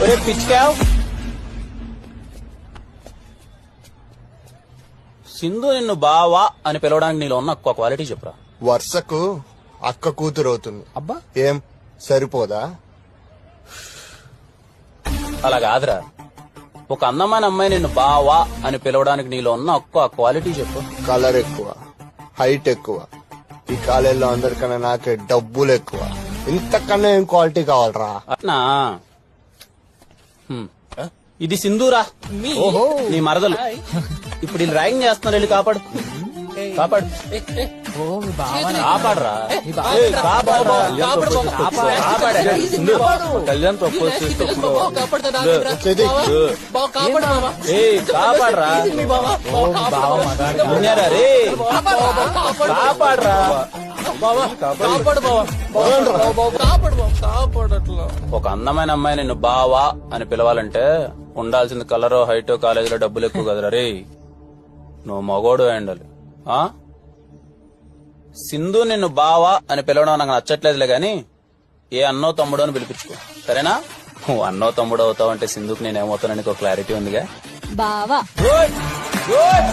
ఒరే పిచ్చుకావ్, సింధు నిన్ను బావా అని పిలవడానికి నీలో ఉన్న ఒక్క క్వాలిటీ చెప్పురా. వర్షకు అక్క కూతురు అవుతుంది. అబ్బా ఏం సరిపోదా? అలా కాదురా, ఒక అందమైన అమ్మాయి నిన్ను బావా అని పిలవడానికి నీలో ఉన్న ఒక్క క్వాలిటీ చెప్పు. కలర్ ఎక్కువ, హైట్ ఎక్కువ, ఈ కాలేజీలో అందరికన్నా నాకే డబ్బులు ఎక్కువ. ఇంతకన్నా ఏం క్వాలిటీ కావాలరా? అట్నా? ఇది సింధూరా, నీ మరదలు. ఇప్పుడు వీళ్ళు ర్యాగింగ్ చేస్తున్నారు, వెళ్ళి కాపాడు. కాపాడు, కాపాడరా. కళ్యాణ్ ప్రపోజ్ చేసేటప్పుడు కాపాడరా రే, కాపాడరా. ఒక అందమైన అమ్మాయి నిన్ను బావా అని పిలవాలంటే ఉండాల్సింది కలరో హైటో కాలేజీలో డబ్బులు ఎక్కువ కదరా రే. నువ్వు మగోడు ఉండాలి. సింధు నిన్ను బావా అని పిలవడం నాకు నచ్చట్లేదులే గాని ఏ అన్నో తమ్ముడు అని పిలిపించుకో, సరేనా? నువ్వు అన్నో తమ్ముడు అవుతావు అంటే సింధుకి నేనేమవుతానని ఒక క్లారిటీ ఉందిగా. బావా గుడ్ గుడ్